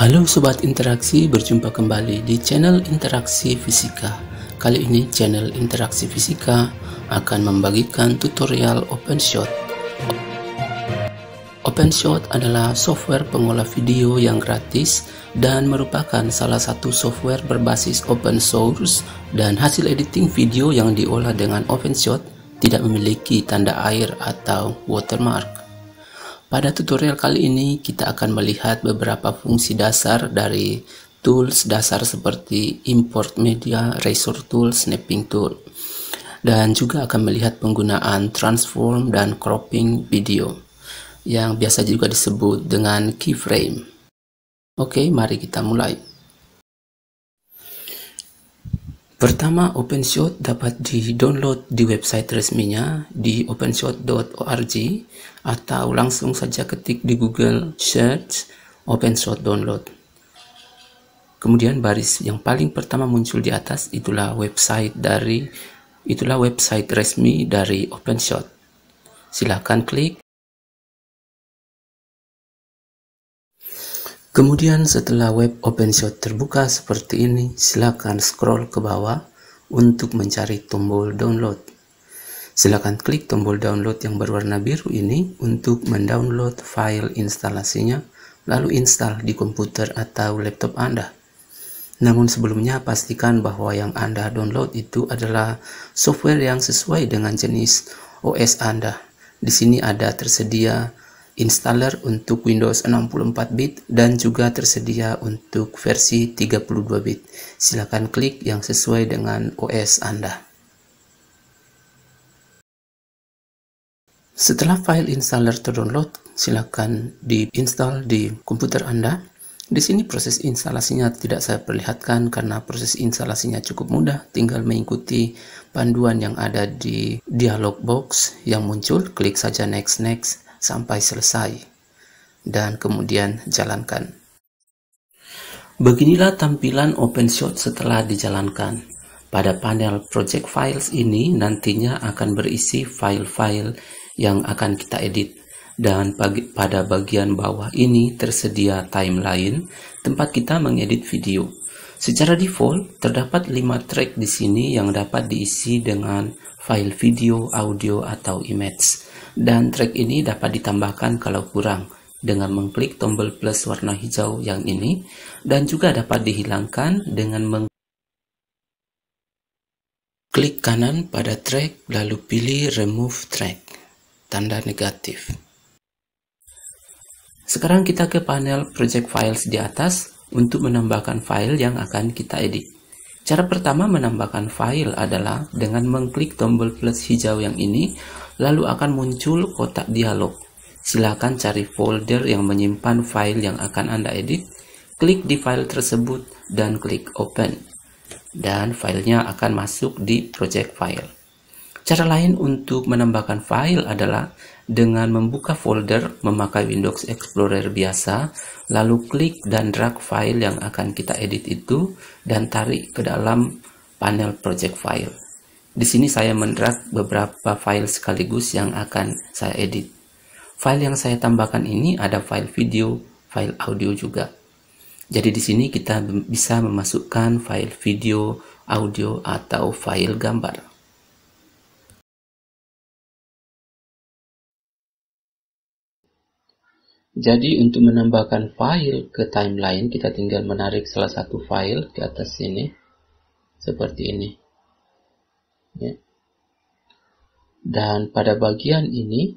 Halo Sobat Interaksi, berjumpa kembali di channel Interaksi Fisika. Kali ini channel Interaksi Fisika akan membagikan tutorial OpenShot. OpenShot adalah software pengolah video yang gratis dan merupakan salah satu software berbasis open source, dan hasil editing video yang diolah dengan OpenShot tidak memiliki tanda air atau watermark. Pada tutorial kali ini kita akan melihat beberapa fungsi dasar dari tools dasar seperti import media, razor tool, snapping tool, dan juga akan melihat penggunaan transform dan cropping video yang biasa juga disebut dengan keyframe. Oke, mari kita mulai. Pertama, OpenShot dapat di-download di website resminya di openshot.org, atau langsung saja ketik di Google search OpenShot download. Kemudian baris yang paling pertama muncul di atas itulah website resmi dari OpenShot. Silahkan klik. Kemudian setelah web OpenShot terbuka seperti ini, silakan scroll ke bawah untuk mencari tombol download. Silakan klik tombol download yang berwarna biru ini untuk mendownload file instalasinya, lalu install di komputer atau laptop Anda. Namun sebelumnya pastikan bahwa yang Anda download itu adalah software yang sesuai dengan jenis OS Anda. Di sini ada tersedia installer untuk Windows 64 bit dan juga tersedia untuk versi 32 bit. Silakan klik yang sesuai dengan OS Anda. Setelah file installer terdownload, silakan diinstal di komputer Anda. Di sini proses instalasinya tidak saya perlihatkan karena proses instalasinya cukup mudah, tinggal mengikuti panduan yang ada di dialog box yang muncul, klik saja next sampai selesai, dan kemudian jalankan. Beginilah tampilan OpenShot setelah dijalankan. Pada panel Project Files ini nantinya akan berisi file-file yang akan kita edit, dan pada bagian bawah ini tersedia timeline tempat kita mengedit video. Secara default terdapat 5 track di sini yang dapat diisi dengan file video, audio, atau image. Dan track ini dapat ditambahkan kalau kurang dengan mengklik tombol plus warna hijau yang ini, dan juga dapat dihilangkan dengan mengklik kanan pada track lalu pilih remove track, tanda negatif. Sekarang kita ke panel project files di atas untuk menambahkan file yang akan kita edit. Cara pertama menambahkan file adalah dengan mengklik tombol plus hijau yang ini, lalu akan muncul kotak dialog. Silakan cari folder yang menyimpan file yang akan Anda edit, klik di file tersebut dan klik open, dan filenya akan masuk di project file. Cara lain untuk menambahkan file adalah dengan membuka folder memakai Windows Explorer biasa, lalu klik dan drag file yang akan kita edit itu dan tarik ke dalam panel project file. Di sini saya mendrag beberapa file sekaligus yang akan saya edit. File yang saya tambahkan ini ada file video, file audio juga. Jadi di sini kita bisa memasukkan file video, audio, atau file gambar. Jadi untuk menambahkan file ke timeline, kita tinggal menarik salah satu file ke atas sini, seperti ini. Ya. Dan pada bagian ini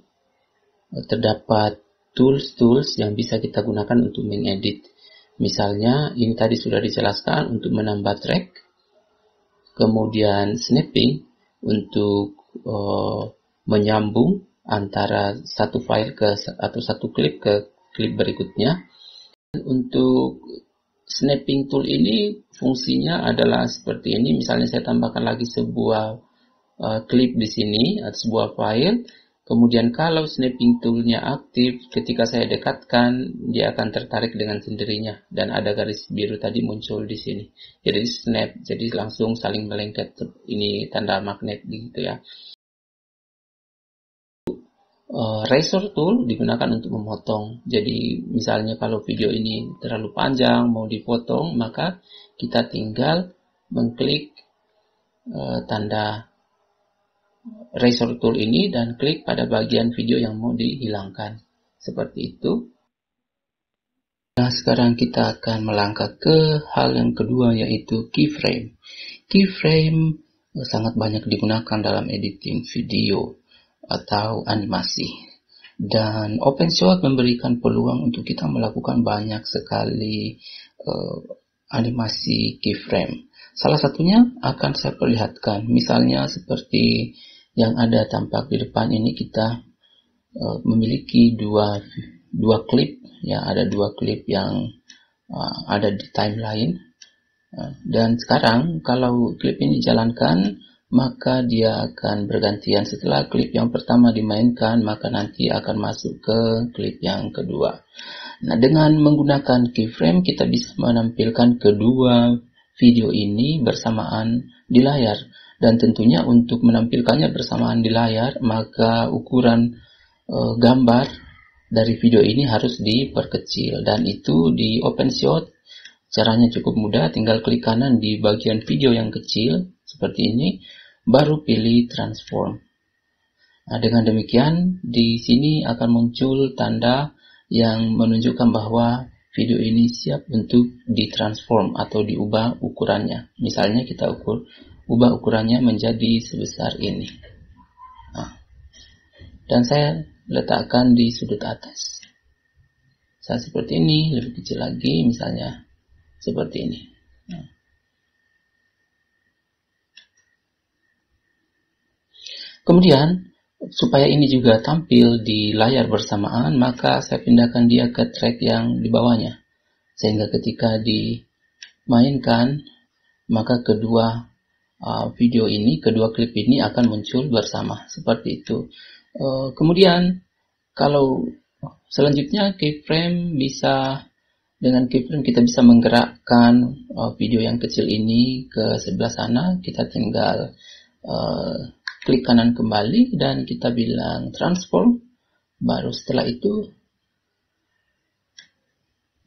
terdapat tools yang bisa kita gunakan untuk mengedit. Misalnya ini tadi sudah dijelaskan untuk menambah track, kemudian snapping untuk menyambung antara satu file atau satu klip ke klip berikutnya. Dan untuk snapping tool ini fungsinya adalah seperti ini. Misalnya saya tambahkan lagi sebuah klip di sini atau sebuah file. Kemudian kalau snapping toolnya aktif, ketika saya dekatkan dia akan tertarik dengan sendirinya, dan ada garis biru tadi muncul di sini. Jadi snap, jadi langsung saling melengket. Ini tanda magnet gitu ya. Razor tool digunakan untuk memotong. Jadi misalnya kalau video ini terlalu panjang mau dipotong, maka kita tinggal mengklik tanda razor tool ini dan klik pada bagian video yang mau dihilangkan. Seperti itu. Nah, sekarang kita akan melangkah ke hal yang kedua, yaitu keyframe. Keyframe sangat banyak digunakan dalam editing video atau animasi. Dan OpenShot memberikan peluang untuk kita melakukan banyak sekali animasi keyframe. Salah satunya akan saya perlihatkan. Misalnya seperti yang ada tampak di depan ini, kita memiliki dua klip, ya, ada dua klip yang ada di timeline. Dan sekarang kalau klip ini dijalankan, maka dia akan bergantian. Setelah klip yang pertama dimainkan, maka nanti akan masuk ke klip yang kedua. Nah, dengan menggunakan keyframe kita bisa menampilkan kedua video ini bersamaan di layar. Dan tentunya untuk menampilkannya bersamaan di layar, maka ukuran gambar dari video ini harus diperkecil. Dan itu di OpenShot caranya cukup mudah, tinggal klik kanan di bagian video yang kecil seperti ini, baru pilih transform. Nah, dengan demikian di sini akan muncul tanda yang menunjukkan bahwa video ini siap untuk ditransform atau diubah ukurannya. Misalnya kita ubah ukurannya menjadi sebesar ini. Nah, dan saya letakkan di sudut atas. Saya seperti ini, lebih kecil lagi, misalnya seperti ini. Nah. Kemudian, supaya ini juga tampil di layar bersamaan, maka saya pindahkan dia ke track yang di bawahnya. Sehingga ketika dimainkan, maka kedua video ini, kedua klip ini akan muncul bersama. Seperti itu. Kemudian, kalau selanjutnya dengan keyframe kita bisa menggerakkan video yang kecil ini ke sebelah sana. Kita tinggal klik kanan kembali dan kita bilang transform. Baru setelah itu,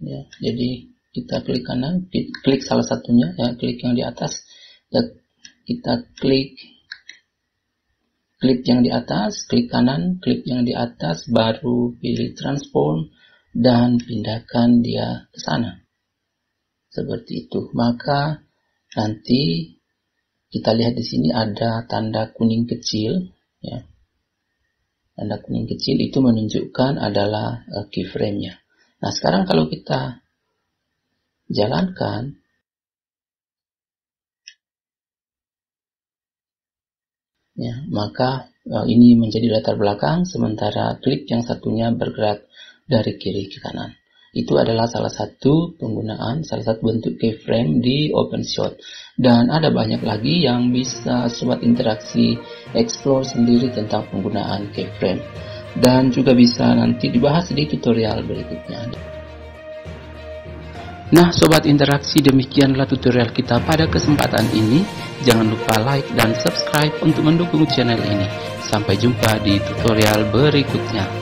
ya, jadi kita klik kanan, klik salah satunya, ya, klik yang di atas, dan kita klik yang di atas, klik kanan, klik yang di atas, baru pilih transform dan pindahkan dia ke sana. Seperti itu. Maka nanti kita lihat di sini ada tanda kuning kecil, ya. Tanda kuning kecil itu menunjukkan adalah keyframe-nya. Nah, sekarang kalau kita jalankan, ya, maka ini menjadi latar belakang, sementara klip yang satunya bergerak dari kiri ke kanan. Itu adalah salah satu bentuk keyframe di OpenShot. Dan ada banyak lagi yang bisa sobat interaksi explore sendiri tentang penggunaan keyframe. Dan juga bisa nanti dibahas di tutorial berikutnya. Nah, sobat interaksi, demikianlah tutorial kita pada kesempatan ini. Jangan lupa like dan subscribe untuk mendukung channel ini. Sampai jumpa di tutorial berikutnya.